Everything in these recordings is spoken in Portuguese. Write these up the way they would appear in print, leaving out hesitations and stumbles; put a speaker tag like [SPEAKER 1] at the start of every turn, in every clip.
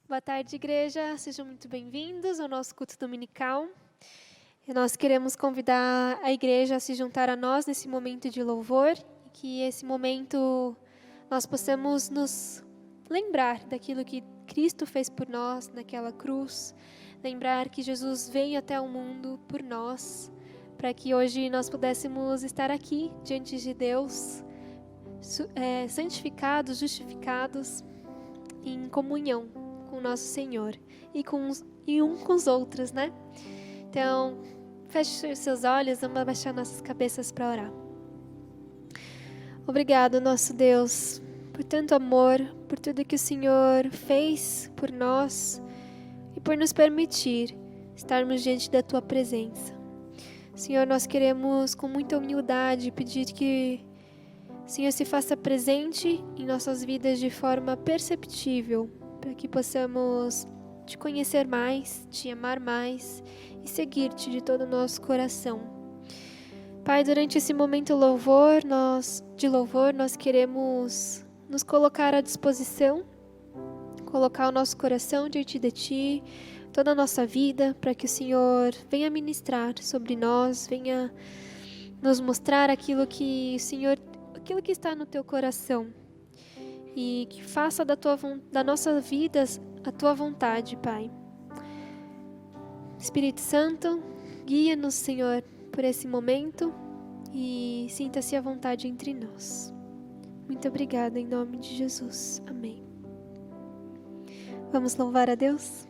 [SPEAKER 1] Boa tarde, igreja. Sejam muito bem-vindos ao nosso culto dominical. E nós queremos convidar a igreja a se juntar a nós nesse momento de louvor, e que esse momento nós possamos nos lembrar daquilo que Cristo fez por nós naquela cruz, lembrar que Jesus veio até o mundo por nós, para que hoje nós pudéssemos estar aqui diante de Deus, santificados, justificados, em comunhão com o nosso Senhor e um com os outros, né? Então, feche os seus olhos, vamos abaixar nossas cabeças para orar. Obrigado, nosso Deus, por tanto amor, por tudo que o Senhor fez por nós e por nos permitir estarmos diante da Tua presença. Senhor, nós queremos com muita humildade pedir que o Senhor se faça presente em nossas vidas de forma perceptível, para que possamos Te conhecer mais, Te amar mais e seguir-Te de todo o nosso coração. Pai, durante esse momento de louvor, nós queremos nos colocar à disposição, colocar o nosso coração diante de Ti, toda a nossa vida, para que o Senhor venha ministrar sobre nós, venha nos mostrar aquilo que está no Teu coração, e que faça da nossa vida a Tua vontade, Pai. Espírito Santo, guia-nos, Senhor, por esse momento e sinta-se à vontade entre nós. Muito obrigada, em nome de Jesus. Amém. Vamos louvar a Deus?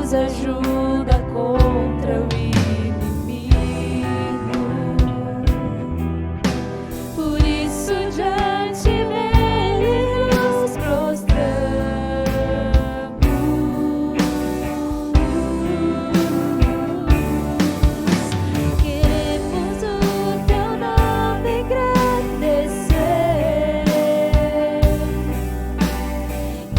[SPEAKER 2] nos ajuda contra o inimigo. Por isso diante dele nos prostramos. Queremos o teu nome engrandecer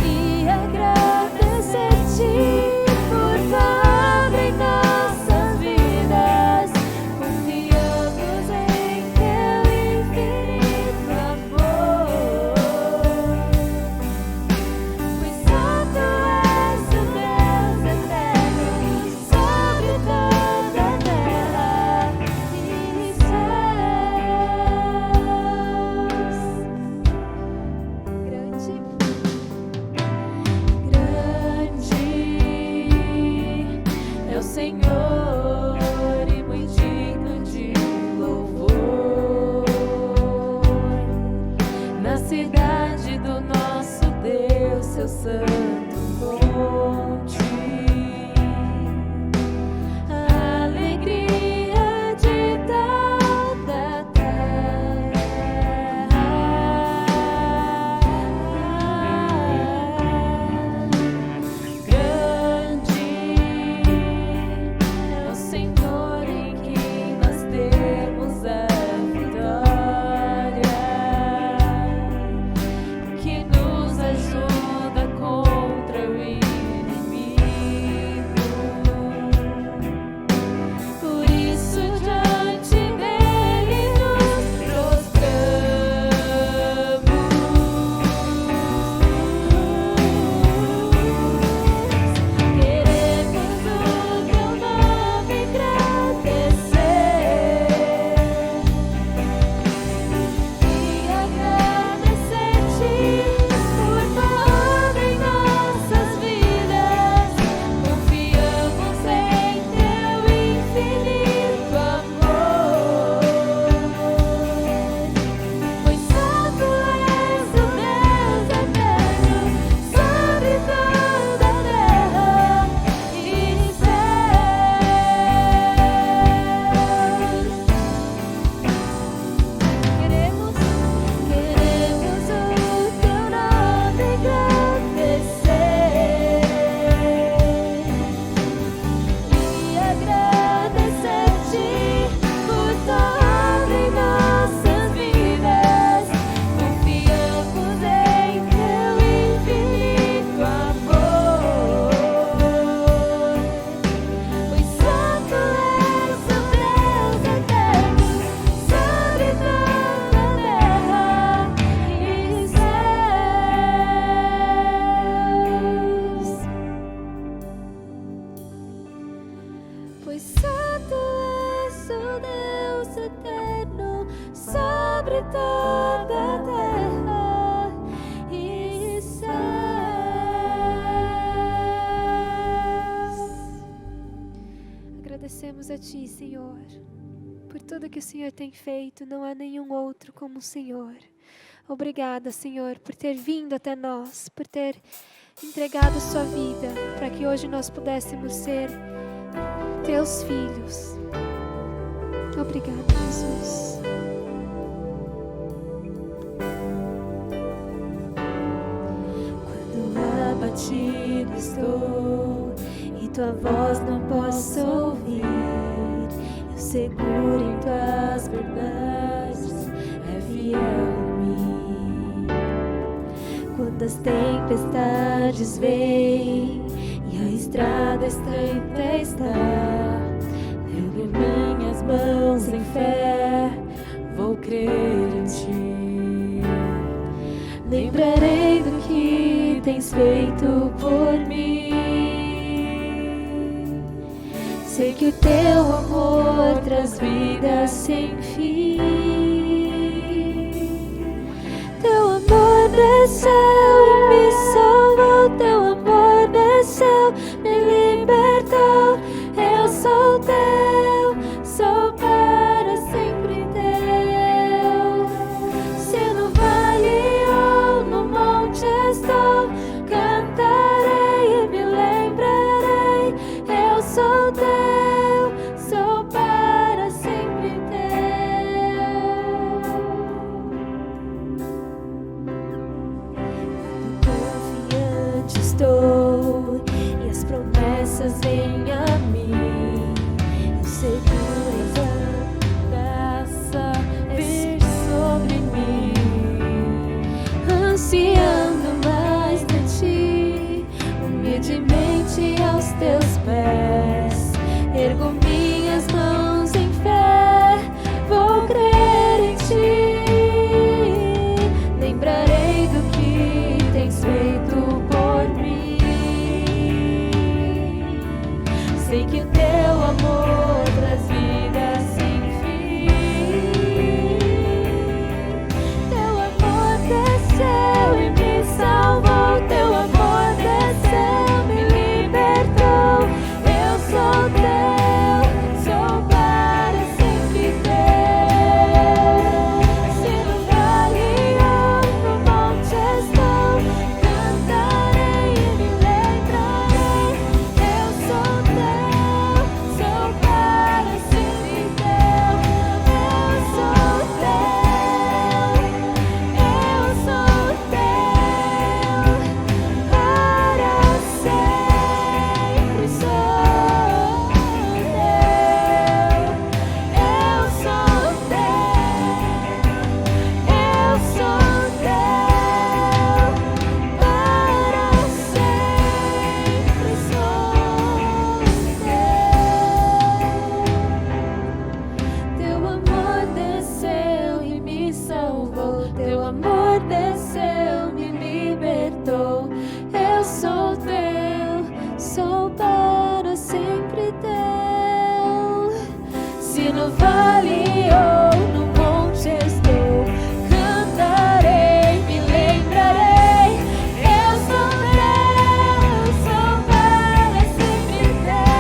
[SPEAKER 2] e agradecer-te por tua obra em nossas vidas. Confiamos em teu infinito amor, pois só tu és o Deus eterno sobre toda a terra e céus. Grande é o Senhor e muito digno de louvor. Na cidade do nosso Deus, seu santo monte, a alegria de toda a terra. Grande é o Senhor em quem nós temos a vitória, que nos ajuda contra o inimigo. Por isso diante dele nos prostramos. Queremos o teu nome engrandecer e agradecer-te por tua obra em nossas vidas. Confiamos em teu infinito amor, pois só tu és o Deus eterno sobre toda a terra e céus. Queremos o teu nome engrandecer e agradecer-te por tua obra em nossas vidas. Confiamos em teu infinito amor, pois só tu és o Deus eterno sobre toda a terra e céus. Pois só tu és o Deus eterno sobre toda a terra e céus.
[SPEAKER 1] Agradecemos a Ti, Senhor, por tudo que o Senhor tem feito. Não há nenhum outro como o Senhor. Obrigada, Senhor, por ter vindo até nós, por ter entregado sua vida, para que hoje nós pudéssemos ser Teus filhos. Obrigada, Jesus.
[SPEAKER 2] Quando abatido estou e tua voz não posso ouvir, eu seguro em tuas verdades, é fiel a mim. Quando as tempestades vêm e a estrada estreita está, eu em minhas mãos em fé vou crer em ti. Lembrarei do que tens feito por mim. Sei que o teu amor traz vida sem fim. Teu amor desceu e me salvou. Teu amor desceu, me libertou. Eu sou teu, sou para sempre teu. Se no vale ou no monte estou, cantarei e me lembrarei graças vem a mim, segurança, graça vir sobre mim, ansiando mais de ti, humildemente aos teus pés, ergo minhas mãos em fé, vou crer em ti, lembrarei do que tens feito por mim. Sei que o teu amor traz vida sem fim. Teu amor desceu e me salvou. Teu amor desceu, me libertou. Eu sou teu, sou para sempre teu. Se no vale ou no monte estou, cantarei e me lembrarei. Eu sou teu, sou para sempre teu. Eu sou teu, eu sou teu, para sempre sou teu. Eu sou teu, eu sou teu, para sempre sou teu. Teu amor desceu e me salvou. Teu amor desceu, me libertou. Eu sou teu, sou para sempre teu. Se no vale ou no monte estou, cantarei, me lembrarei. Eu sou teu, sou para sempre teu.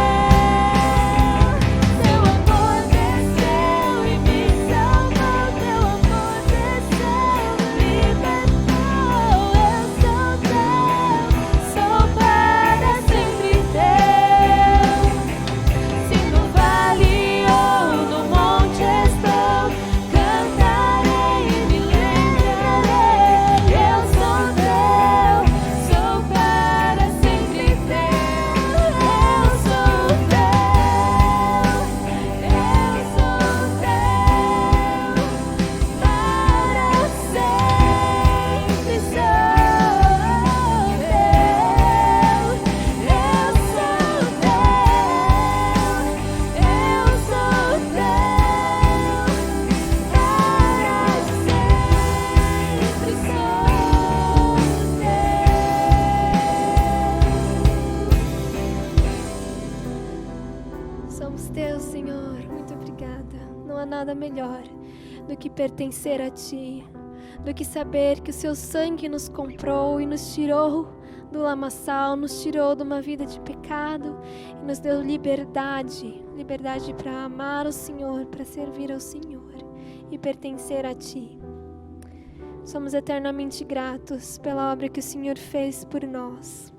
[SPEAKER 2] Teu amor desceu e me salvou. Teu amor desceu, me libertou. Eu sou teu, sou para sempre teu. Se no vale ou no monte estou, cantarei e me lembrarei. Eu sou teu, sou para sempre teu. Eu sou teu, eu sou teu, para sempre sou teu. Eu sou teu, eu sou teu, para sempre sou teu.
[SPEAKER 1] Somos teus, Senhor. Muito obrigada. Não há nada melhor do que pertencer a Ti, do que saber que o Seu sangue nos comprou e nos tirou do lamaçal, nos tirou de uma vida de pecado e nos deu liberdade, liberdade para amar o Senhor, para servir ao Senhor e pertencer a Ti. Somos eternamente gratos pela obra que o Senhor fez por nós.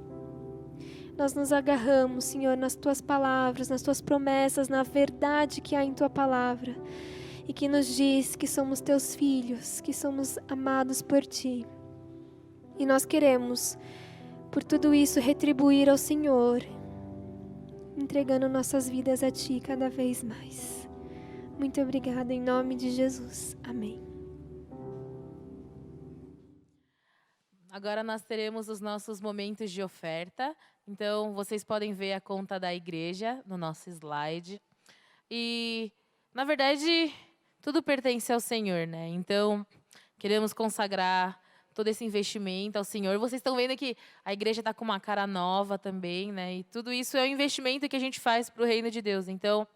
[SPEAKER 1] Nós nos agarramos, Senhor, nas Tuas palavras, nas Tuas promessas, na verdade que há em Tua palavra e que nos diz que somos Teus filhos, que somos amados por Ti. E nós queremos, por tudo isso, retribuir ao Senhor, entregando nossas vidas a Ti cada vez mais. Muito obrigada, em nome de Jesus. Amém.
[SPEAKER 3] Agora nós teremos os nossos momentos de oferta. Então, vocês podem ver a conta da igreja no nosso slide. E, na verdade, tudo pertence ao Senhor, né? Então, queremos consagrar todo esse investimento ao Senhor. Vocês estão vendo que a igreja está com uma cara nova também, né? E tudo isso é um investimento que a gente faz para o reino de Deus. Então,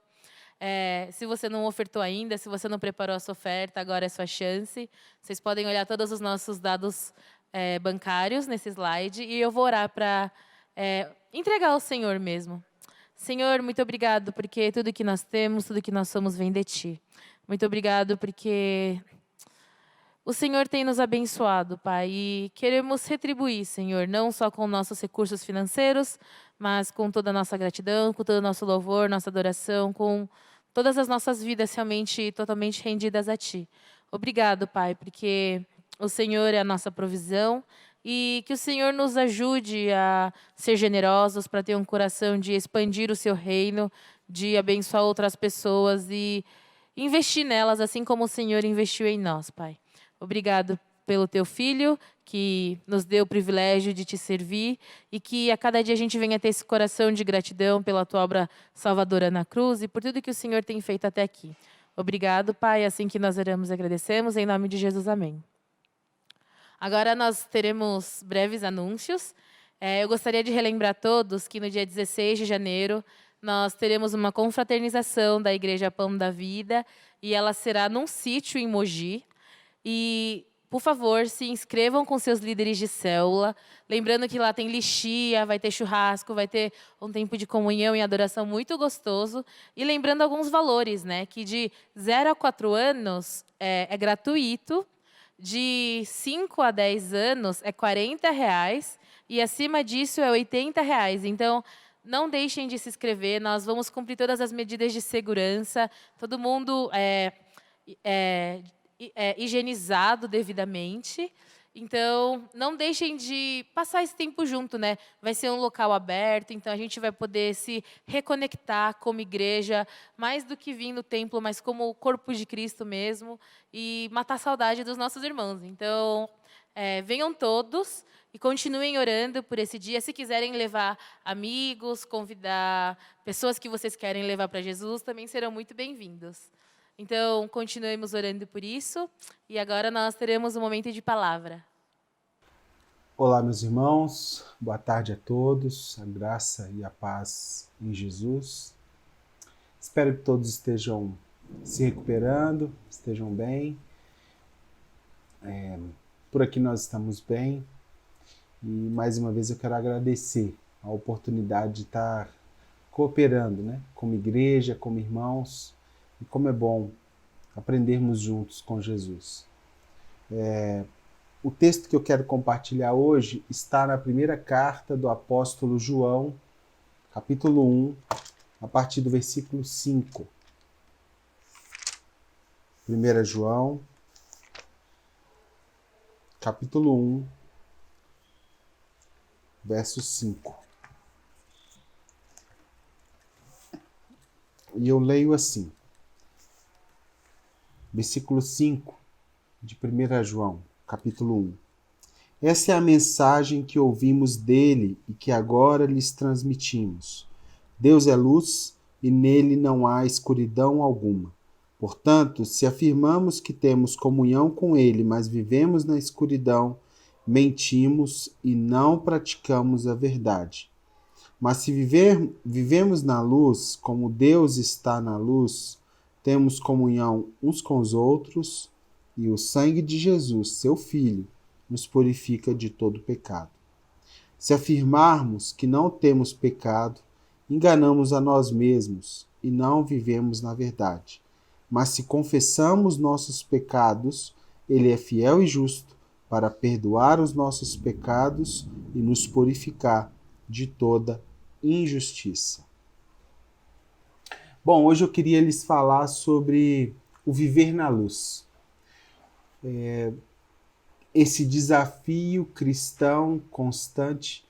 [SPEAKER 3] se você não ofertou ainda, se você não preparou a sua oferta, agora é a sua chance. Vocês podem olhar todos os nossos dados bancários nesse slide e eu vou orar para entregar ao Senhor mesmo. Senhor, muito obrigado porque tudo que nós temos, tudo que nós somos vem de Ti. Muito obrigado porque o Senhor tem nos abençoado, Pai, e queremos retribuir, Senhor, não só com nossos recursos financeiros, mas com toda a nossa gratidão, com todo o nosso louvor, nossa adoração, com todas as nossas vidas realmente totalmente rendidas a Ti. Obrigado, Pai, porque o Senhor é a nossa provisão e que o Senhor nos ajude a ser generosos, para ter um coração de expandir o seu reino, de abençoar outras pessoas e investir nelas, assim como o Senhor investiu em nós, Pai. Obrigado pelo teu filho, que nos deu o privilégio de te servir e que a cada dia a gente venha ter esse coração de gratidão pela tua obra salvadora na cruz e por tudo que o Senhor tem feito até aqui. Obrigado, Pai. Assim que nós oramos e agradecemos. Em nome de Jesus, amém. Agora nós teremos breves anúncios. Eu gostaria de relembrar a todos que no dia 16 de janeiro nós teremos uma confraternização da Igreja Pão da Vida e ela será num sítio em Mogi. E, por favor, se inscrevam com seus líderes de célula. Lembrando que lá tem lixia, vai ter churrasco, vai ter um tempo de comunhão e adoração muito gostoso. E lembrando alguns valores, né? Que de 0 a 4 anos é gratuito, de 5 a 10 anos é R$ 40 e acima disso é R$ 80. Então, não deixem de se inscrever, nós vamos cumprir todas as medidas de segurança, todo mundo higienizado devidamente. Então, não deixem de passar esse tempo junto, né? Vai ser um local aberto, então a gente vai poder se reconectar como igreja, mais do que vir no templo, mas como o corpo de Cristo mesmo, e matar a saudade dos nossos irmãos. Então, venham todos e continuem orando por esse dia. Se quiserem levar amigos, convidar pessoas que vocês querem levar para Jesus, também serão muito bem-vindos. Então, continuemos orando por isso. E agora nós teremos um momento de palavra.
[SPEAKER 4] Olá, meus irmãos. Boa tarde a todos. A graça e a paz em Jesus. Espero que todos estejam se recuperando, estejam bem. Por aqui nós estamos bem. E, mais uma vez, eu quero agradecer a oportunidade de estar cooperando, né? Como igreja, como irmãos. E como é bom aprendermos juntos com Jesus. O texto que eu quero compartilhar hoje está na primeira carta do apóstolo João, capítulo 1, a partir do versículo 5. 1 João, capítulo 1, verso 5. E eu leio assim. Versículo 5 de 1 João, capítulo 1. Essa é a mensagem que ouvimos dele e que agora lhes transmitimos. Deus é luz e nele não há escuridão alguma. Portanto, se afirmamos que temos comunhão com ele, mas vivemos na escuridão, mentimos e não praticamos a verdade. Mas se vivemos na luz, como Deus está na luz, temos comunhão uns com os outros, e o sangue de Jesus, seu Filho, nos purifica de todo pecado. Se afirmarmos que não temos pecado, enganamos a nós mesmos e não vivemos na verdade. Mas se confessamos nossos pecados, ele é fiel e justo para perdoar os nossos pecados e nos purificar de toda injustiça. Bom, hoje eu queria lhes falar sobre o viver na luz. Esse desafio cristão constante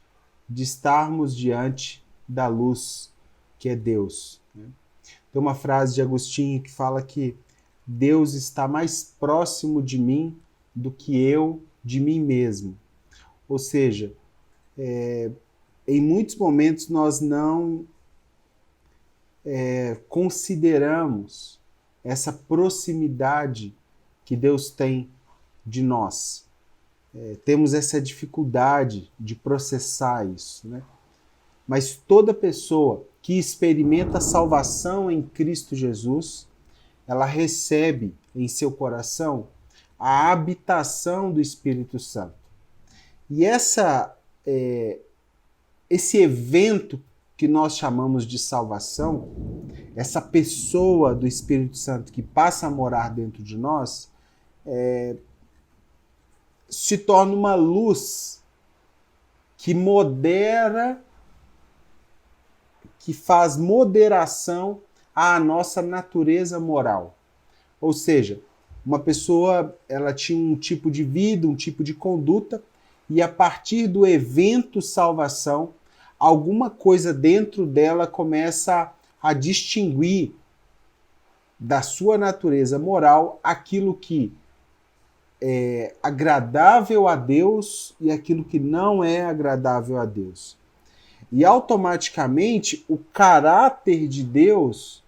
[SPEAKER 4] de estarmos diante da luz, que é Deus. Tem uma frase de Agostinho que fala que Deus está mais próximo de mim do que eu de mim mesmo. Ou seja, em muitos momentos nós não consideramos essa proximidade que Deus tem de nós. Temos essa dificuldade de processar isso, né? Mas toda pessoa que experimenta a salvação em Cristo Jesus, ela recebe em seu coração a habitação do Espírito Santo. E esse evento que nós chamamos de salvação, essa pessoa do Espírito Santo que passa a morar dentro de nós, se torna uma luz que modera, que faz moderação à nossa natureza moral. Ou seja, uma pessoa ela tinha um tipo de vida, um tipo de conduta e a partir do evento salvação, alguma coisa dentro dela começa a distinguir da sua natureza moral aquilo que é agradável a Deus e aquilo que não é agradável a Deus. E automaticamente o caráter de Deus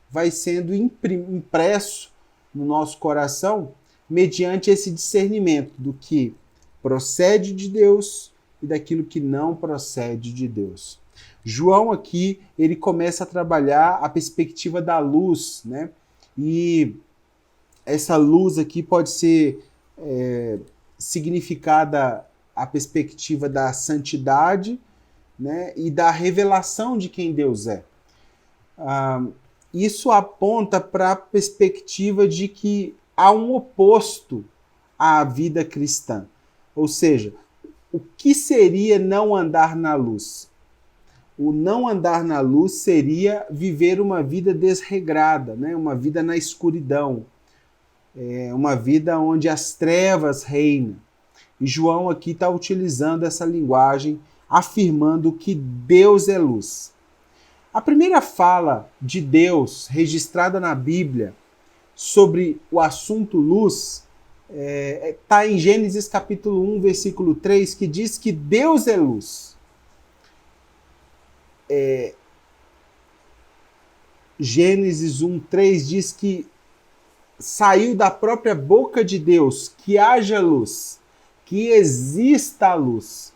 [SPEAKER 4] vai sendo impresso no nosso coração mediante esse discernimento do que procede de Deus e daquilo que não procede de Deus. João aqui, ele começa a trabalhar a perspectiva da luz, né? E essa luz aqui pode ser significada a perspectiva da santidade, né? E da revelação de quem Deus é. Isso aponta para a perspectiva de que há um oposto à vida cristã. Ou seja, o que seria não andar na luz? O não andar na luz seria viver uma vida desregrada, né? Uma vida na escuridão, uma vida onde as trevas reinam. E João aqui está utilizando essa linguagem, afirmando que Deus é luz. A primeira fala de Deus registrada na Bíblia sobre o assunto luz está em Gênesis capítulo 1, versículo 3, que diz que Deus é luz. Gênesis 1, 3 diz que saiu da própria boca de Deus que haja luz, que exista a luz.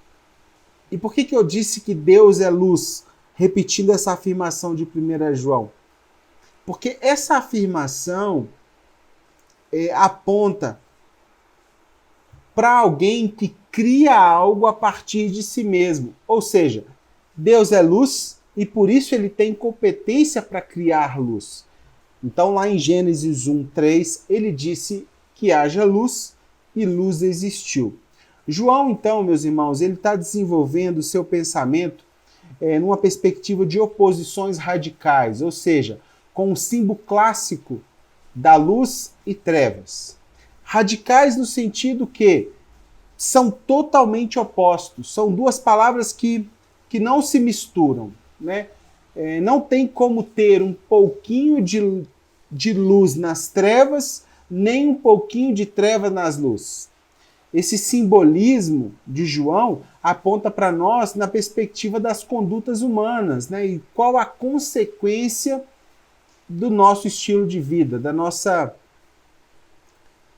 [SPEAKER 4] E por que eu disse que Deus é luz, repetindo essa afirmação de 1 João? Porque essa afirmação aponta para alguém que cria algo a partir de si mesmo. Ou seja, Deus é luz e por isso ele tem competência para criar luz. Então lá em Gênesis 1, 3, ele disse que haja luz e luz existiu. João, então, meus irmãos, ele está desenvolvendo o seu pensamento numa perspectiva de oposições radicais, ou seja, com o símbolo clássico da luz e trevas. Radicais no sentido que são totalmente opostos, são duas palavras que não se misturam, né? Não tem como ter um pouquinho de luz nas trevas, nem um pouquinho de treva nas luzes. Esse simbolismo de João aponta para nós na perspectiva das condutas humanas, né? E qual a consequência do nosso estilo de vida, da nossa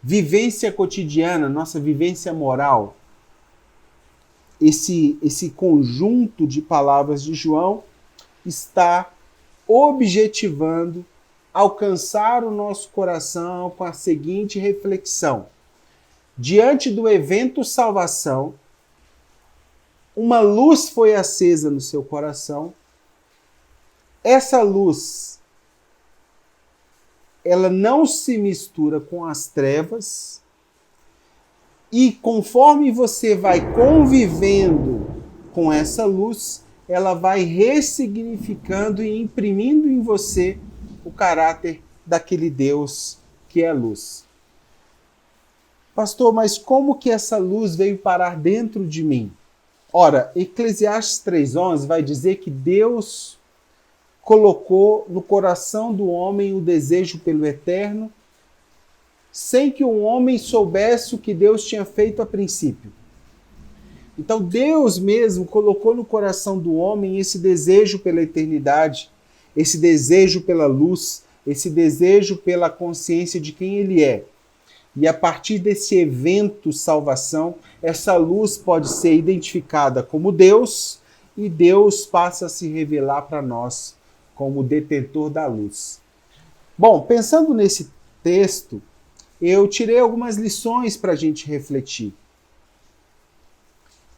[SPEAKER 4] vivência cotidiana, nossa vivência moral. Esse conjunto de palavras de João está objetivando alcançar o nosso coração com a seguinte reflexão: diante do evento salvação, uma luz foi acesa no seu coração. Essa luz, ela não se mistura com as trevas, e conforme você vai convivendo com essa luz, ela vai ressignificando e imprimindo em você o caráter daquele Deus que é luz. Pastor, mas como que essa luz veio parar dentro de mim? Ora, Eclesiastes 3:11 vai dizer que Deus colocou no coração do homem o desejo pelo eterno, sem que o homem soubesse o que Deus tinha feito a princípio. Então Deus mesmo colocou no coração do homem esse desejo pela eternidade, esse desejo pela luz, esse desejo pela consciência de quem ele é. E a partir desse evento salvação, essa luz pode ser identificada como Deus, e Deus passa a se revelar para nós como detentor da luz. Bom, pensando nesse texto, eu tirei algumas lições para a gente refletir.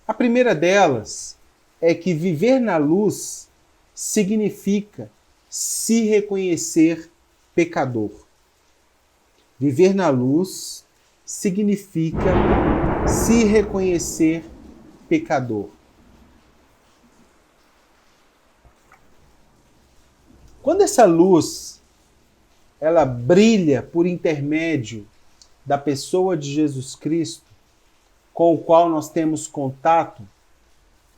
[SPEAKER 4] A primeira delas é que viver na luz significa se reconhecer pecador. Viver na luz significa se reconhecer pecador. Quando essa luz ela brilha por intermédio da pessoa de Jesus Cristo, com o qual nós temos contato,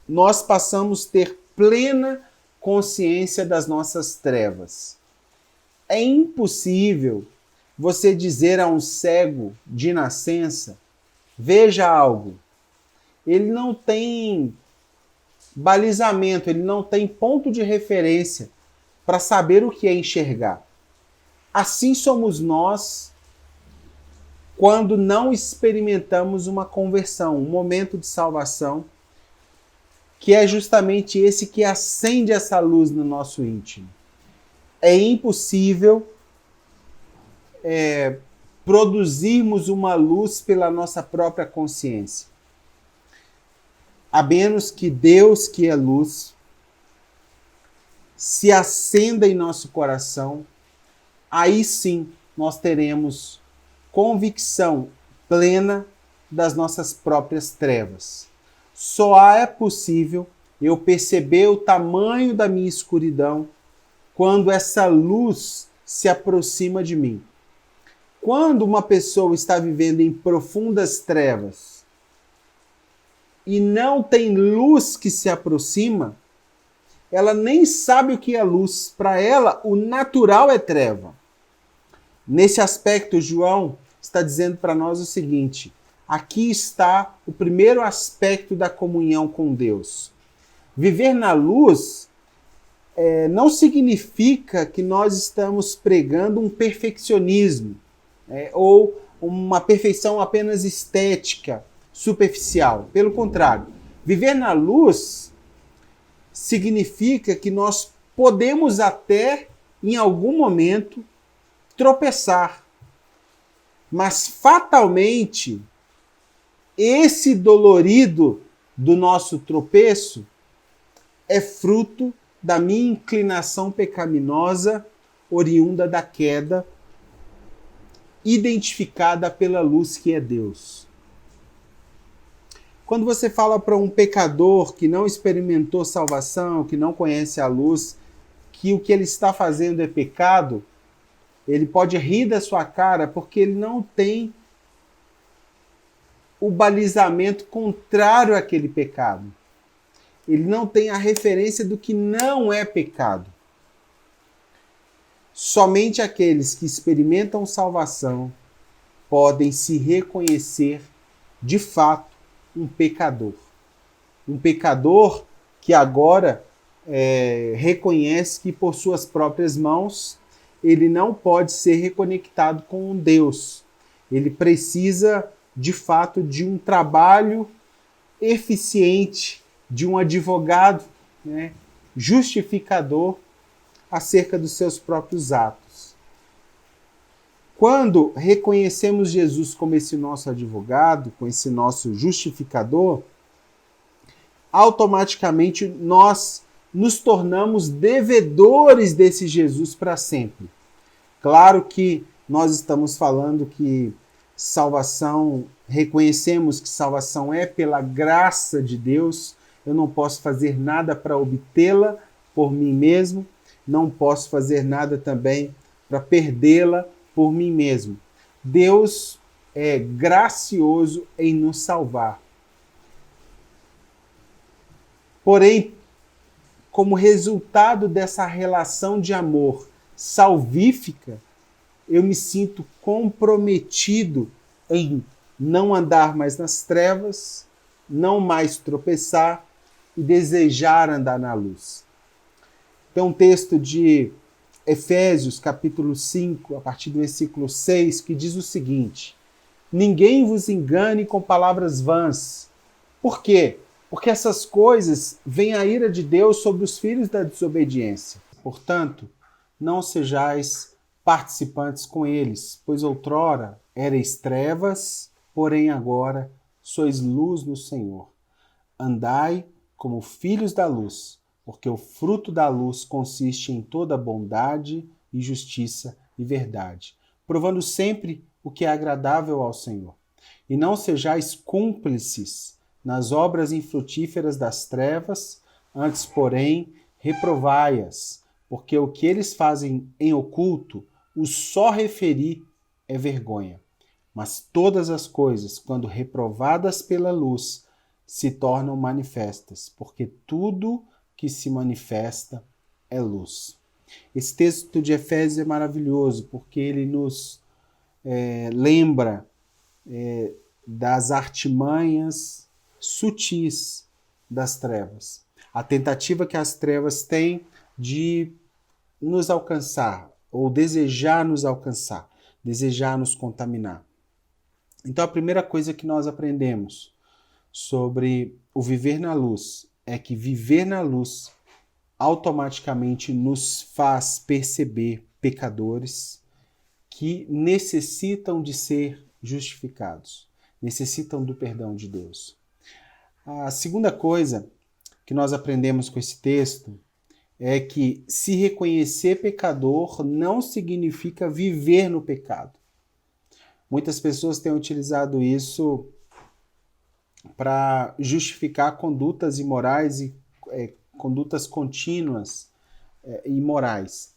[SPEAKER 4] nós passamos a ter plena consciência das nossas trevas. É impossível você dizer a um cego de nascença, veja algo. Ele não tem balizamento, ele não tem ponto de referência para saber o que é enxergar. Assim somos nós quando não experimentamos uma conversão, um momento de salvação, que é justamente esse que acende essa luz no nosso íntimo. É impossível produzirmos uma luz pela nossa própria consciência. A menos que Deus, que é luz, se acenda em nosso coração, aí sim nós teremos convicção plena das nossas próprias trevas. Só é possível eu perceber o tamanho da minha escuridão quando essa luz se aproxima de mim. Quando uma pessoa está vivendo em profundas trevas e não tem luz que se aproxima, ela nem sabe o que é luz. Para ela, o natural é treva. Nesse aspecto, João está dizendo para nós o seguinte: aqui está o primeiro aspecto da comunhão com Deus. Viver na luz não significa que nós estamos pregando um perfeccionismo ou uma perfeição apenas estética, superficial. Pelo contrário, viver na luz significa que nós podemos até, em algum momento, tropeçar. Mas fatalmente, esse dolorido do nosso tropeço é fruto da minha inclinação pecaminosa, oriunda da queda, identificada pela luz que é Deus. Quando você fala para um pecador que não experimentou salvação, que não conhece a luz, que o que ele está fazendo é pecado, ele pode rir da sua cara porque ele não tem o balizamento contrário àquele pecado. Ele não tem a referência do que não é pecado. Somente aqueles que experimentam salvação podem se reconhecer de fato um pecador. Um pecador que agora reconhece que por suas próprias mãos ele não pode ser reconectado com Deus. Ele precisa, de fato, de um trabalho eficiente, de um advogado, justificador acerca dos seus próprios atos. Quando reconhecemos Jesus como esse nosso advogado, como esse nosso justificador, automaticamente nós nos tornamos devedores desse Jesus para sempre. Claro que nós estamos falando que salvação, reconhecemos que salvação é pela graça de Deus. Eu não posso fazer nada para obtê-la por mim mesmo, não posso fazer nada também para perdê-la por mim mesmo. Deus é gracioso em nos salvar. Porém, como resultado dessa relação de amor salvífica, eu me sinto comprometido em não andar mais nas trevas, não mais tropeçar e desejar andar na luz. Tem um texto de Efésios, capítulo 5, a partir do versículo 6, que diz o seguinte: ninguém vos engane com palavras vãs. Por quê? Porque essas coisas vêm a ira de Deus sobre os filhos da desobediência. Portanto, não sejais participantes com eles, pois outrora erais trevas, porém agora sois luz no Senhor. Andai como filhos da luz, porque o fruto da luz consiste em toda bondade e justiça e verdade, provando sempre o que é agradável ao Senhor. E não sejais cúmplices nas obras infrutíferas das trevas, antes, porém, reprovai-as, porque o que eles fazem em oculto, o só referir é vergonha. Mas todas as coisas, quando reprovadas pela luz, se tornam manifestas, porque tudo que se manifesta é luz. Esse texto de Efésios é maravilhoso, porque ele nos lembra das artimanhas sutis das trevas. A tentativa que as trevas têm de nos alcançar, ou desejar nos alcançar, desejar nos contaminar. Então a primeira coisa que nós aprendemos sobre o viver na luz é que viver na luz automaticamente nos faz perceber pecadores que necessitam de ser justificados, necessitam do perdão de Deus. A segunda coisa que nós aprendemos com esse texto é que se reconhecer pecador não significa viver no pecado. Muitas pessoas têm utilizado isso para justificar condutas imorais e condutas contínuas imorais.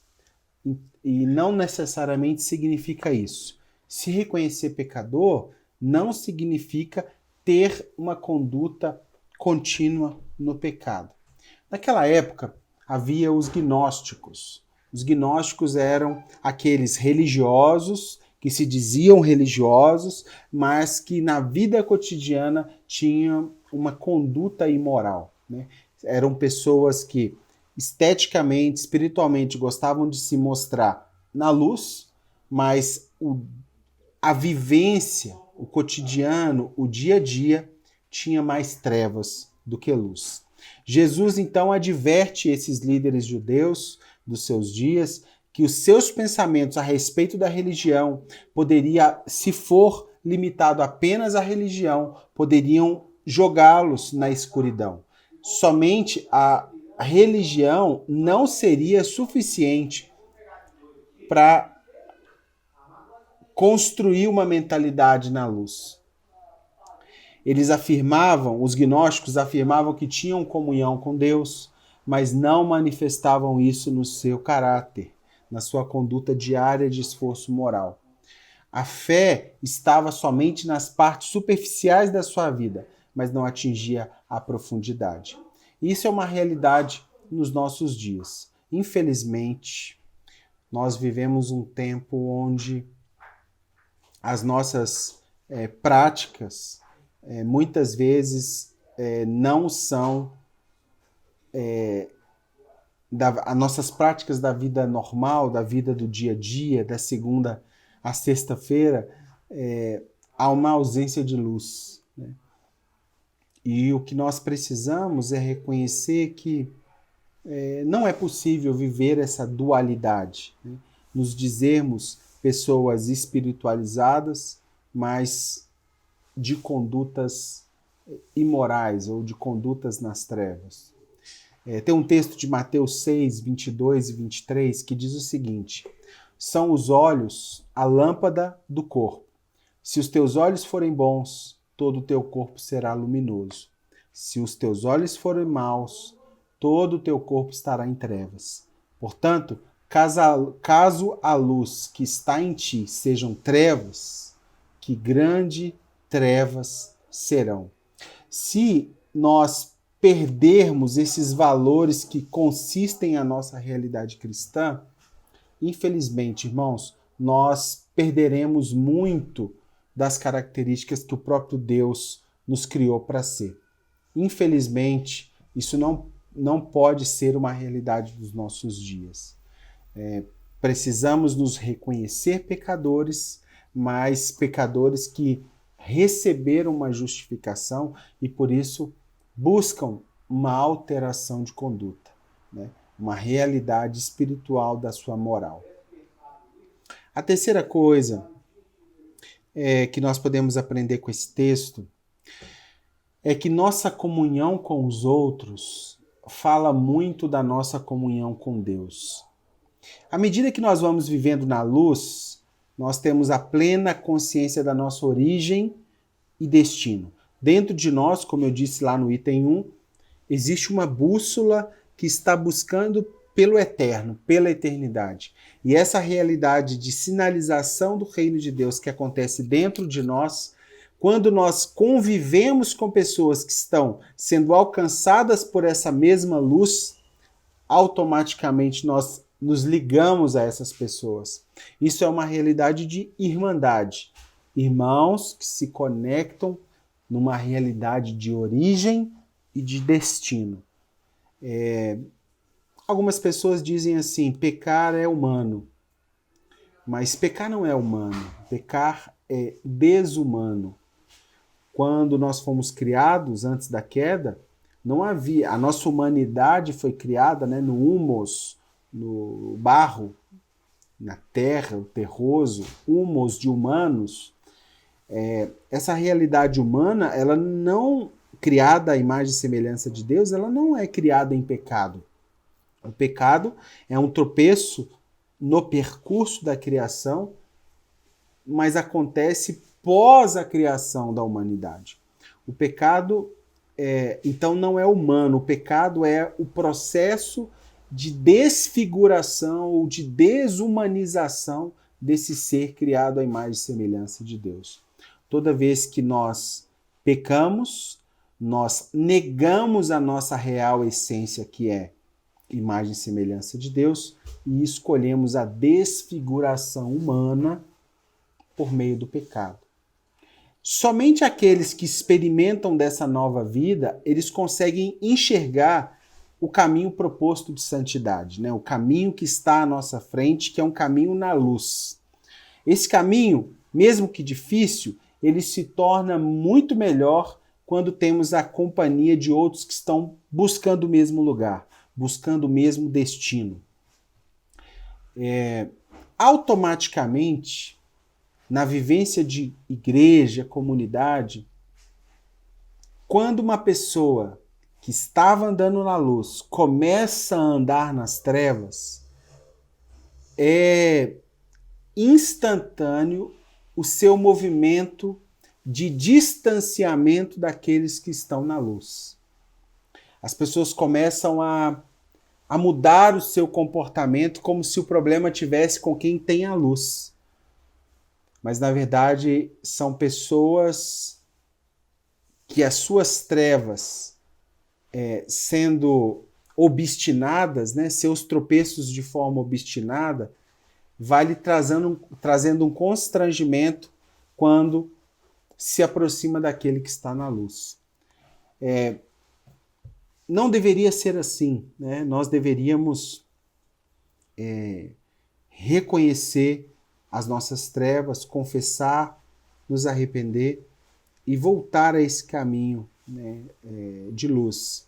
[SPEAKER 4] E não necessariamente significa isso. Se reconhecer pecador não significa ter uma conduta contínua no pecado. Naquela época, havia os gnósticos. Os gnósticos eram aqueles religiosos que se diziam religiosos, mas que na vida cotidiana tinham uma conduta imoral, né? Eram pessoas que esteticamente, espiritualmente gostavam de se mostrar na luz, mas a vivência, o cotidiano, o dia a dia tinha mais trevas do que luz. Jesus então adverte esses líderes judeus dos seus dias que os seus pensamentos a respeito da religião poderia, se for limitado apenas à religião, poderiam jogá-los na escuridão. Somente a religião não seria suficiente para construir uma mentalidade na luz. Eles afirmavam, os gnósticos afirmavam que tinham comunhão com Deus, mas não manifestavam isso no seu caráter, na sua conduta diária de esforço moral. A fé estava somente nas partes superficiais da sua vida, mas não atingia a profundidade. Isso é uma realidade nos nossos dias. Infelizmente, nós vivemos um tempo onde as nossas práticas muitas vezes não são as nossas práticas da vida normal, da vida do dia a dia, da segunda à sexta-feira, há uma ausência de luz, né? E o que nós precisamos é reconhecer que não é possível viver essa dualidade, né? Nos dizermos pessoas espiritualizadas, mas de condutas imorais ou de condutas nas trevas. Tem um texto de Mateus 6, 22 e 23 que diz o seguinte: são os olhos a lâmpada do corpo. Se os teus olhos forem bons, todo o teu corpo será luminoso. Se os teus olhos forem maus, todo o teu corpo estará em trevas. Portanto, caso a luz que está em ti sejam trevas, que grande trevas serão. Se nós perdermos esses valores que consistem a nossa realidade cristã, infelizmente, irmãos, nós perderemos muito das características que o próprio Deus nos criou para ser. Infelizmente, isso não pode ser uma realidade dos nossos dias. Precisamos nos reconhecer pecadores, mas pecadores que receberam uma justificação e, por isso, buscam uma alteração de conduta, né? Uma realidade espiritual da sua moral. A terceira coisa que nós podemos aprender com esse texto é que nossa comunhão com os outros fala muito da nossa comunhão com Deus. À medida que nós vamos vivendo na luz, nós temos a plena consciência da nossa origem e destino. Dentro de nós, como eu disse lá no item 1, existe uma bússola que está buscando pelo eterno, pela eternidade. E essa realidade de sinalização do reino de Deus que acontece dentro de nós, quando nós convivemos com pessoas que estão sendo alcançadas por essa mesma luz, automaticamente nós nos ligamos a essas pessoas. Isso é uma realidade de irmandade. Irmãos que se conectam numa realidade de origem e de destino. Algumas pessoas dizem assim, pecar é humano. Mas pecar não é humano. Pecar é desumano. Quando nós fomos criados antes da queda, não havia. A nossa humanidade foi criada, né, no humus, no barro, na terra, o terroso, humus de humanos. Essa realidade humana, ela não, criada à imagem e semelhança de Deus, ela não é criada em pecado. O pecado é um tropeço no percurso da criação, mas acontece pós a criação da humanidade. O pecado, então, não é humano. O pecado é o processo de desfiguração ou de desumanização desse ser criado à imagem e semelhança de Deus. Toda vez que nós pecamos, nós negamos a nossa real essência, que é imagem e semelhança de Deus, e escolhemos a desfiguração humana por meio do pecado. Somente aqueles que experimentam dessa nova vida, eles conseguem enxergar o caminho proposto de santidade, né? O caminho que está à nossa frente, que é um caminho na luz. Esse caminho, mesmo que difícil, ele se torna muito melhor quando temos a companhia de outros que estão buscando o mesmo lugar, buscando o mesmo destino. Automaticamente, na vivência de igreja, comunidade, quando uma pessoa que estava andando na luz começa a andar nas trevas, é instantâneo o seu movimento de distanciamento daqueles que estão na luz. As pessoas começam a mudar o seu comportamento como se o problema tivesse com quem tem a luz. Mas, na verdade, são pessoas que as suas trevas, sendo obstinadas, né, seus tropeços de forma obstinada, vai lhe trazendo um constrangimento quando se aproxima daquele que está na luz. Não deveria ser assim, né? Nós deveríamos reconhecer as nossas trevas, confessar, nos arrepender e voltar a esse caminho, né, de luz.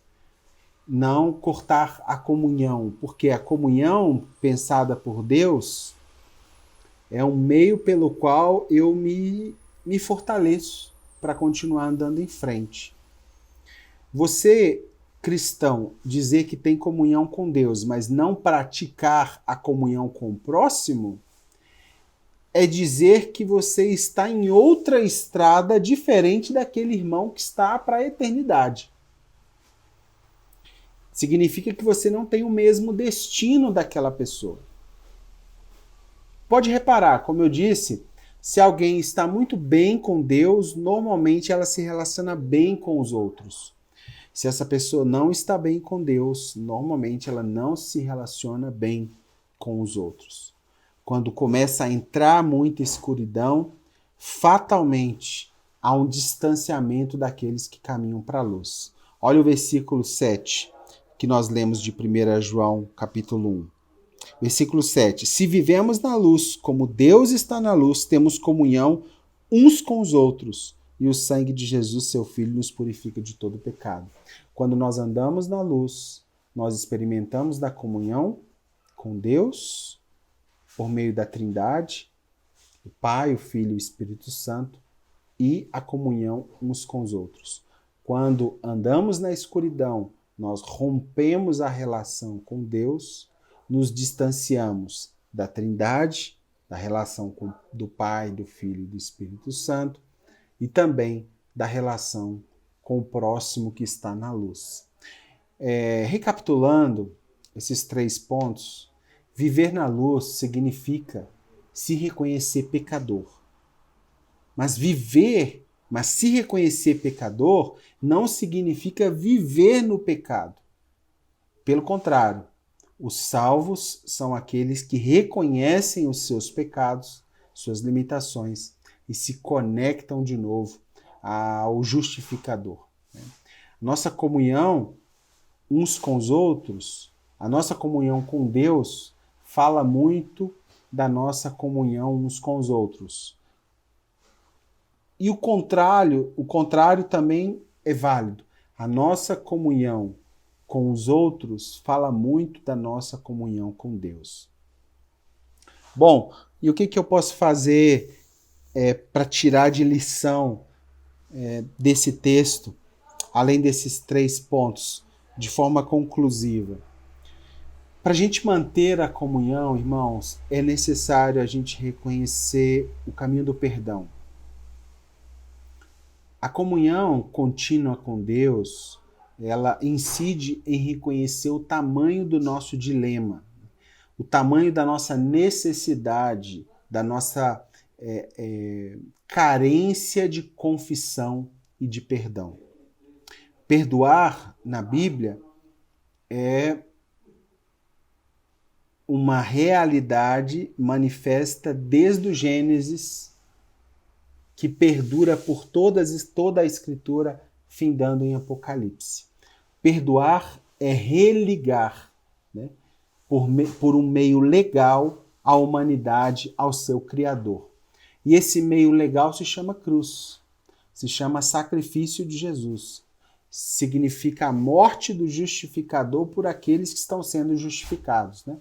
[SPEAKER 4] Não cortar a comunhão, porque a comunhão pensada por Deus é um meio pelo qual eu me fortaleço para continuar andando em frente. Você, cristão, dizer que tem comunhão com Deus, mas não praticar a comunhão com o próximo, é dizer que você está em outra estrada diferente daquele irmão que está para a eternidade. Significa que você não tem o mesmo destino daquela pessoa. Pode reparar, como eu disse, se alguém está muito bem com Deus, normalmente ela se relaciona bem com os outros. Se essa pessoa não está bem com Deus, normalmente ela não se relaciona bem com os outros. Quando começa a entrar muita escuridão, fatalmente há um distanciamento daqueles que caminham para a luz. Olha o versículo 7, que nós lemos de 1 João, capítulo 1. Versículo 7. Se vivemos na luz, como Deus está na luz, temos comunhão uns com os outros, e o sangue de Jesus, seu Filho, nos purifica de todo pecado. Quando nós andamos na luz, nós experimentamos da comunhão com Deus, por meio da Trindade, o Pai, o Filho e o Espírito Santo, e a comunhão uns com os outros. Quando andamos na escuridão, nós rompemos a relação com Deus, nos distanciamos da Trindade, da relação do Pai, do Filho e do Espírito Santo, e também da relação com o próximo que está na luz. Recapitulando, esses 3 pontos, viver na luz significa se reconhecer pecador. Mas se reconhecer pecador não significa viver no pecado. Pelo contrário, os salvos são aqueles que reconhecem os seus pecados, suas limitações e se conectam de novo ao justificador. Nossa comunhão uns com os outros, a nossa comunhão com Deus, fala muito da nossa comunhão uns com os outros. E o contrário também é válido. A nossa comunhão com os outros fala muito da nossa comunhão com Deus. Bom, e o que eu posso fazer para tirar de lição desse texto, além desses 3 pontos, de forma conclusiva? Para a gente manter a comunhão, irmãos, é necessário a gente reconhecer o caminho do perdão. A comunhão contínua com Deus, ela incide em reconhecer o tamanho do nosso dilema, o tamanho da nossa necessidade, da nossa carência de confissão e de perdão. Perdoar, na Bíblia, é uma realidade manifesta desde o Gênesis, que perdura por toda a Escritura, findando em Apocalipse. Perdoar é religar, né, por um meio legal a humanidade ao seu Criador. E esse meio legal se chama cruz, se chama sacrifício de Jesus. Significa a morte do justificador por aqueles que estão sendo justificados, né?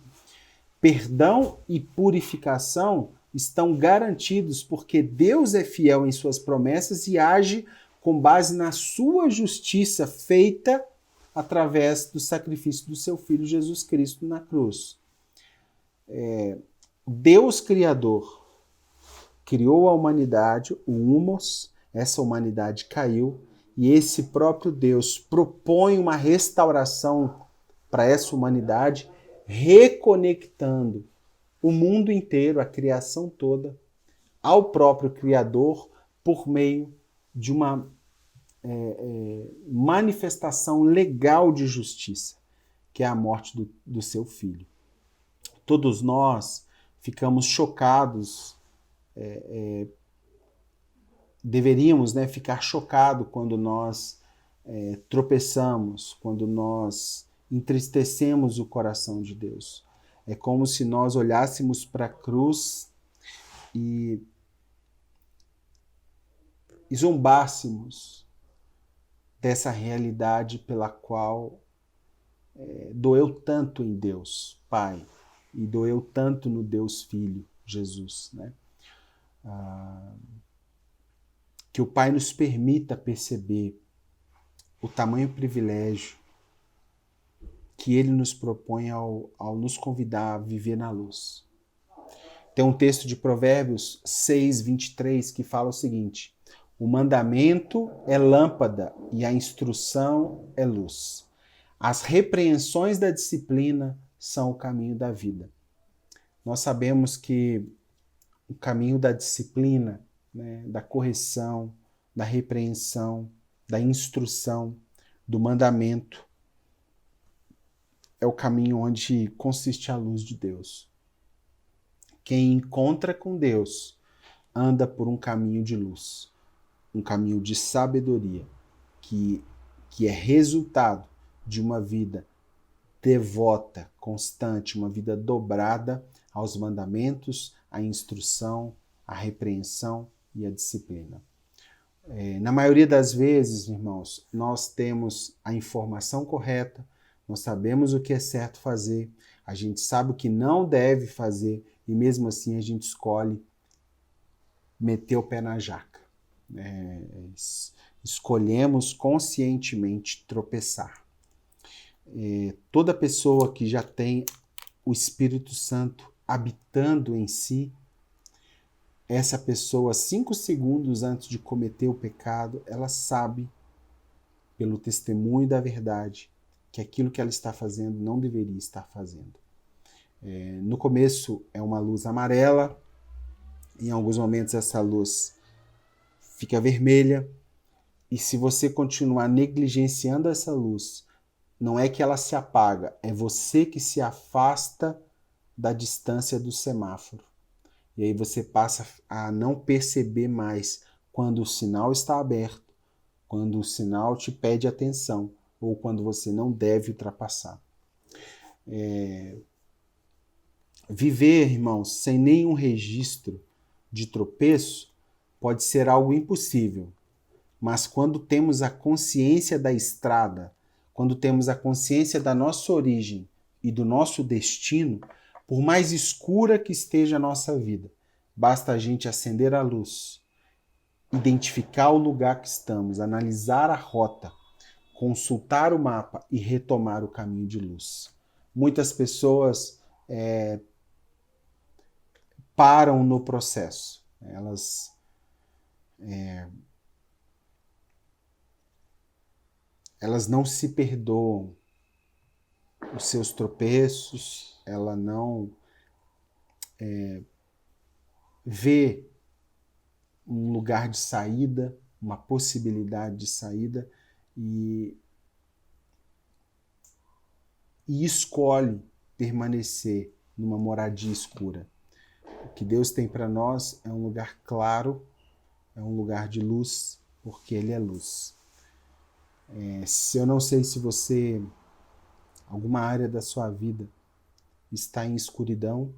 [SPEAKER 4] Perdão e purificação estão garantidos porque Deus é fiel em suas promessas e age com base na sua justiça feita através do sacrifício do seu Filho Jesus Cristo na cruz. Deus Criador criou a humanidade, o humus, essa humanidade caiu, e esse próprio Deus propõe uma restauração para essa humanidade, reconectando o mundo inteiro, a criação toda, ao próprio Criador por meio de uma manifestação legal de justiça, que é a morte do seu Filho. Todos nós ficamos chocados, deveríamos, né, ficar chocados quando nós tropeçamos, quando nós entristecemos o coração de Deus. É como se nós olhássemos para a cruz e zombássemos dessa realidade pela qual doeu tanto em Deus Pai e doeu tanto no Deus Filho, Jesus, né? Que o Pai nos permita perceber o tamanho privilégio que Ele nos propõe ao nos convidar a viver na luz. Tem um texto de Provérbios 6, 23, que fala o seguinte: o mandamento é lâmpada e a instrução é luz. As repreensões da disciplina são o caminho da vida. Nós sabemos que o caminho da disciplina, né, da correção, da repreensão, da instrução, do mandamento, é o caminho onde consiste a luz de Deus. Quem encontra com Deus anda por um caminho de luz, um caminho de sabedoria, que é resultado de uma vida devota, constante, uma vida dobrada aos mandamentos, à instrução, à repreensão e à disciplina. Na maioria das vezes, irmãos, nós temos a informação correta, nós sabemos o que é certo fazer, a gente sabe o que não deve fazer e mesmo assim a gente escolhe meter o pé na jaca. Escolhemos conscientemente tropeçar. Toda pessoa que já tem o Espírito Santo habitando em si, essa pessoa, 5 segundos antes de cometer o pecado, ela sabe, pelo testemunho da verdade, que aquilo que ela está fazendo não deveria estar fazendo. No começo é uma luz amarela, em alguns momentos essa luz fica vermelha, e se você continuar negligenciando essa luz, não é que ela se apaga, é você que se afasta da distância do semáforo. E aí você passa a não perceber mais quando o sinal está aberto, quando o sinal te pede atenção, ou quando você não deve ultrapassar. Viver, irmãos, sem nenhum registro de tropeço pode ser algo impossível, mas quando temos a consciência da estrada, quando temos a consciência da nossa origem e do nosso destino, por mais escura que esteja a nossa vida, basta a gente acender a luz, identificar o lugar que estamos, analisar a rota, consultar o mapa e retomar o caminho de luz. Muitas pessoas param no processo. Elas não se perdoam os seus tropeços, ela não vê um lugar de saída, uma possibilidade de saída e escolhe permanecer numa moradia escura. O que Deus tem para nós é um lugar claro, é um lugar de luz, porque Ele é luz. Eu não sei se você, alguma área da sua vida está em escuridão,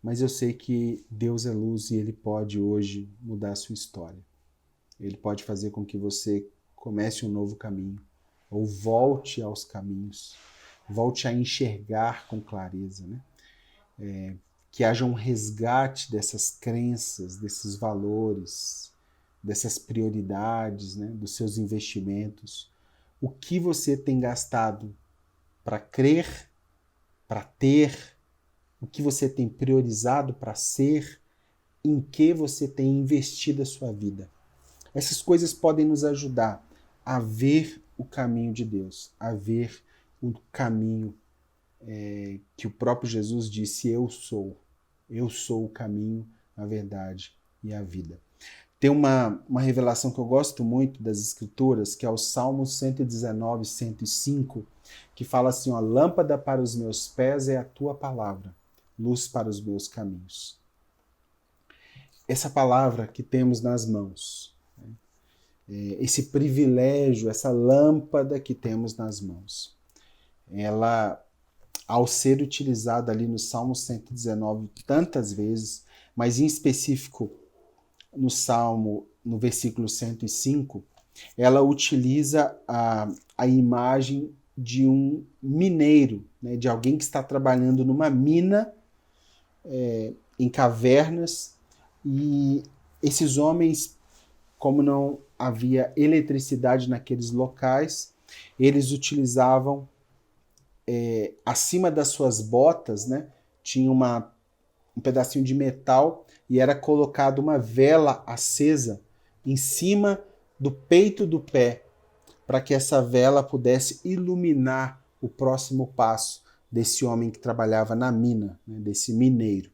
[SPEAKER 4] mas eu sei que Deus é luz e Ele pode hoje mudar a sua história. Ele pode fazer com que você comece um novo caminho, ou volte aos caminhos, volte a enxergar com clareza, né? Que haja um resgate dessas crenças, desses valores, dessas prioridades, né? Dos seus investimentos. O que você tem gastado para crer, para ter, o que você tem priorizado para ser, em que você tem investido a sua vida. Essas coisas podem nos ajudar a ver o caminho de Deus, a ver o caminho que o próprio Jesus disse: eu sou o caminho, a verdade e a vida. Tem uma revelação que eu gosto muito das Escrituras, que é o Salmo 119, 105, que fala assim, ó, lâmpada para os meus pés é a tua palavra, luz para os meus caminhos. Essa palavra que temos nas mãos, esse privilégio, essa lâmpada que temos nas mãos, ela, ao ser utilizada ali no Salmo 119 tantas vezes, mas em específico no Salmo, no versículo 105, ela utiliza a imagem de um mineiro, né, de alguém que está trabalhando numa mina, em cavernas, e esses homens, como não havia eletricidade naqueles locais, eles utilizavam, acima das suas botas, né, tinha um pedacinho de metal e era colocado uma vela acesa em cima do peito do pé, para que essa vela pudesse iluminar o próximo passo desse homem que trabalhava na mina, né, desse mineiro.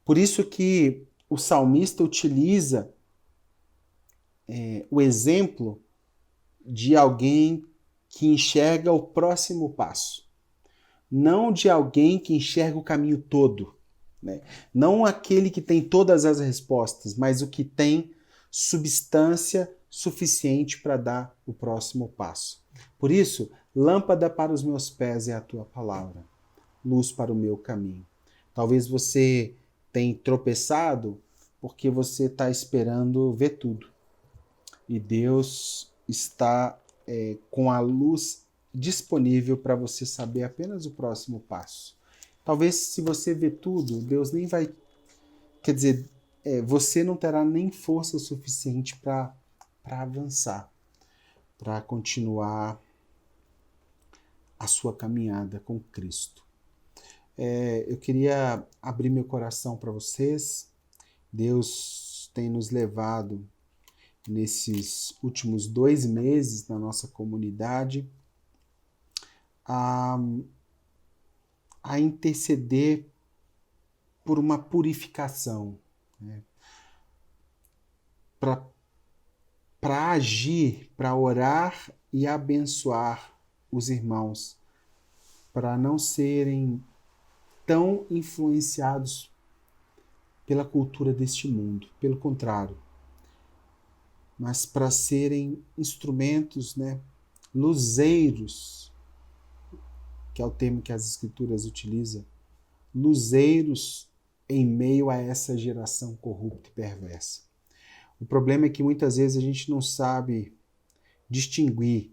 [SPEAKER 4] Por isso que o salmista utiliza o exemplo de alguém que enxerga o próximo passo, não de alguém que enxerga o caminho todo, né? Não aquele que tem todas as respostas, mas o que tem substância suficiente para dar o próximo passo. Por isso, lâmpada para os meus pés é a tua palavra, luz para o meu caminho. Talvez você tenha tropeçado porque você está esperando ver tudo. E Deus está com a luz disponível para você saber apenas o próximo passo. Talvez se você vê tudo, Deus nem vai... Quer dizer, você não terá nem força suficiente para avançar, para continuar a sua caminhada com Cristo. Eu queria abrir meu coração para vocês. Deus tem nos levado nesses últimos 2 meses na nossa comunidade a, a interceder por uma purificação, né? Para agir, para orar e abençoar os irmãos, para não serem tão influenciados pela cultura deste mundo, pelo contrário, mas para serem instrumentos, né, luzeiros, que é o termo que as escrituras utilizam, luzeiros em meio a essa geração corrupta e perversa. O problema é que muitas vezes a gente não sabe distinguir,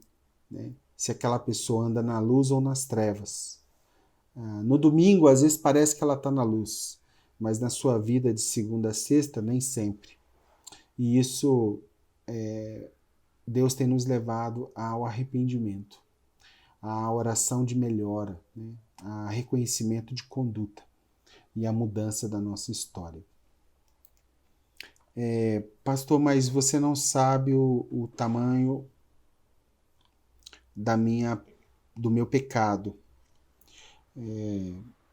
[SPEAKER 4] né, se aquela pessoa anda na luz ou nas trevas. No domingo, às vezes parece que ela está na luz, mas na sua vida de segunda a sexta, nem sempre. E isso, Deus tem nos levado ao arrependimento, à oração de melhora, né, a reconhecimento de conduta e a mudança da nossa história. Pastor, mas você não sabe o tamanho do meu pecado.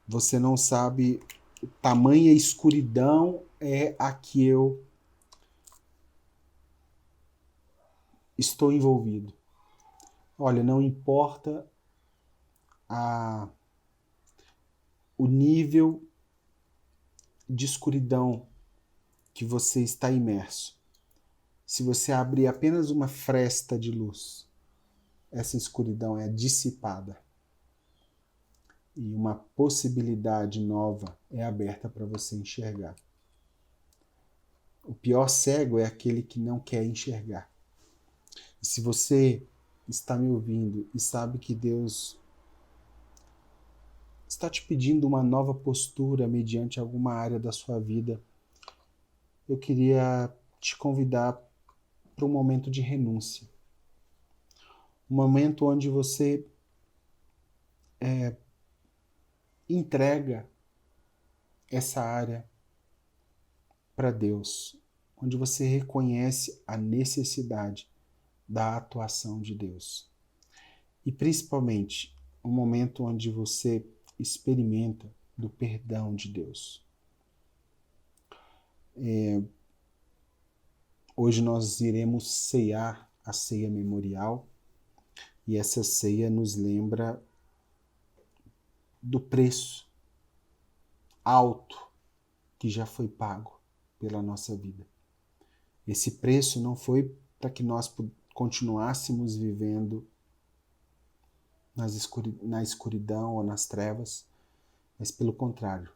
[SPEAKER 4] Você não sabe tamanha escuridão é a que eu estou envolvido. Olha, não importa o nível de escuridão que você está imerso. Se você abrir apenas uma fresta de luz, essa escuridão é dissipada. E uma possibilidade nova é aberta para você enxergar. O pior cego é aquele que não quer enxergar. E se você está me ouvindo e sabe que Deus está te pedindo uma nova postura mediante alguma área da sua vida, eu queria te convidar para um momento de renúncia. Um momento onde você entrega essa área para Deus, onde você reconhece a necessidade da atuação de Deus. E principalmente, um momento onde você experimenta do perdão de Deus. Hoje nós iremos ceiar a ceia memorial, e essa ceia nos lembra do preço alto que já foi pago pela nossa vida. Esse preço não foi para que nós continuássemos vivendo na escuridão ou nas trevas, mas pelo contrário,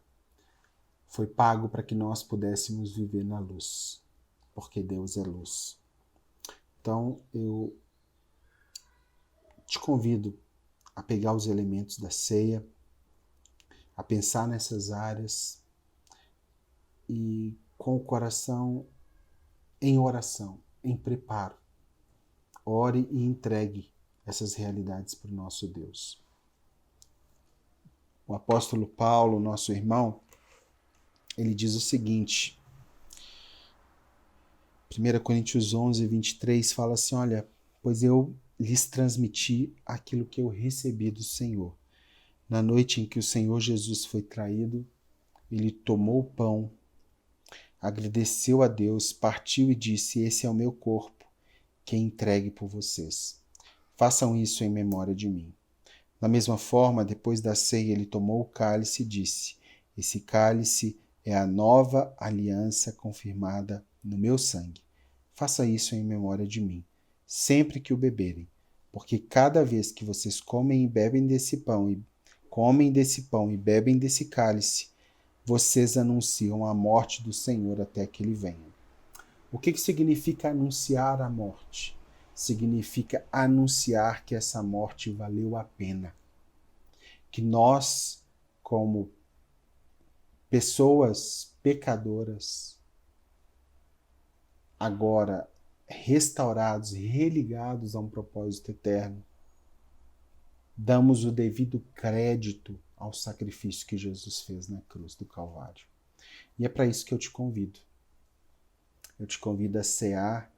[SPEAKER 4] foi pago para que nós pudéssemos viver na luz, porque Deus é luz. Então, eu te convido a pegar os elementos da ceia, a pensar nessas áreas e com o coração em oração, em preparo, ore e entregue essas realidades para o nosso Deus. O apóstolo Paulo, nosso irmão, ele diz o seguinte, 1 Coríntios 11, 23, fala assim, olha, pois eu lhes transmiti aquilo que eu recebi do Senhor. Na noite em que o Senhor Jesus foi traído, ele tomou o pão, agradeceu a Deus, partiu e disse, esse é o meu corpo, que é entregue por vocês. Façam isso em memória de mim. Da mesma forma, depois da ceia, ele tomou o cálice e disse, esse cálice é a nova aliança confirmada no meu sangue. Faça isso em memória de mim, sempre que o beberem, porque cada vez que vocês comem desse pão e bebem desse cálice, vocês anunciam a morte do Senhor até que ele venha. O que significa anunciar a morte? Significa anunciar que essa morte valeu a pena. Que nós, como pessoas pecadoras, agora restaurados e religados a um propósito eterno, damos o devido crédito ao sacrifício que Jesus fez na cruz do Calvário. E é para isso que eu te convido. Eu te convido a cear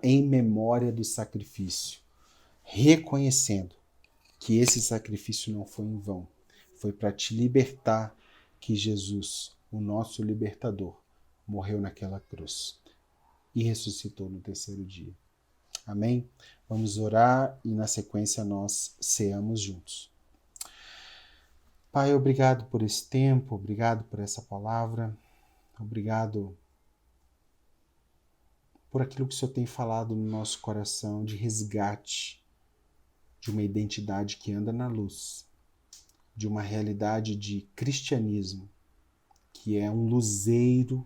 [SPEAKER 4] em memória do sacrifício, reconhecendo que esse sacrifício não foi em vão. Foi para te libertar que Jesus, o nosso libertador, morreu naquela cruz e ressuscitou no terceiro dia. Amém? Vamos orar e na sequência nós ceamos juntos. Pai, obrigado por esse tempo, obrigado por essa palavra, obrigado por aquilo que o Senhor tem falado no nosso coração de resgate de uma identidade que anda na luz, de uma realidade de cristianismo que é um luzeiro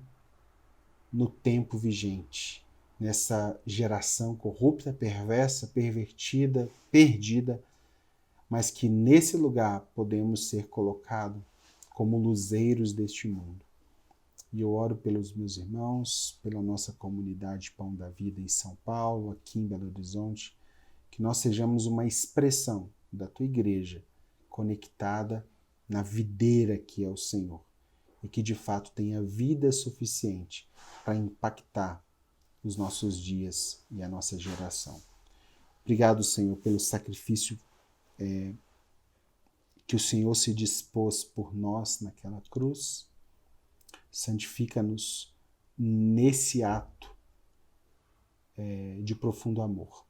[SPEAKER 4] no tempo vigente, nessa geração corrupta, perversa, pervertida, perdida, mas que nesse lugar podemos ser colocados como luzeiros deste mundo. E eu oro pelos meus irmãos, pela nossa comunidade Pão da Vida em São Paulo, aqui em Belo Horizonte, que nós sejamos uma expressão da tua igreja conectada na videira que é o Senhor e que de fato tenha vida suficiente para impactar os nossos dias e a nossa geração. Obrigado, Senhor, pelo sacrifício que o Senhor se dispôs por nós naquela cruz. Santifica-nos nesse ato de profundo amor.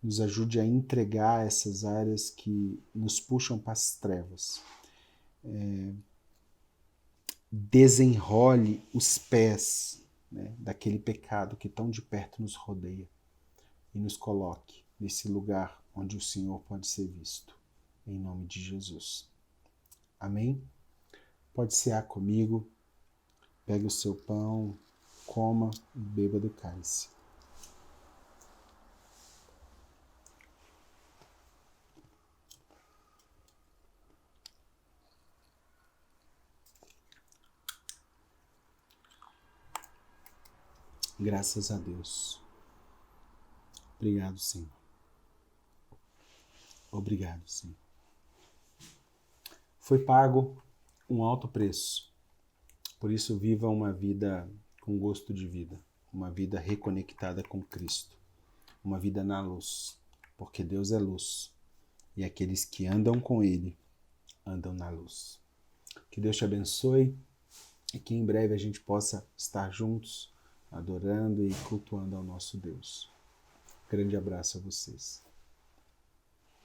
[SPEAKER 4] Nos ajude a entregar essas áreas que nos puxam para as trevas. Desenrole os pés, né, daquele pecado que tão de perto nos rodeia e nos coloque nesse lugar onde o Senhor pode ser visto. Em nome de Jesus. Amém? Pode cear comigo. Pegue o seu pão, coma e beba do cálice. Graças a Deus. Obrigado, Senhor. Obrigado, Senhor. Foi pago um alto preço. Por isso, viva uma vida com gosto de vida. Uma vida reconectada com Cristo. Uma vida na luz. Porque Deus é luz. E aqueles que andam com Ele, andam na luz. Que Deus te abençoe. E que em breve a gente possa estar juntos, adorando e cultuando ao nosso Deus. Grande abraço a vocês.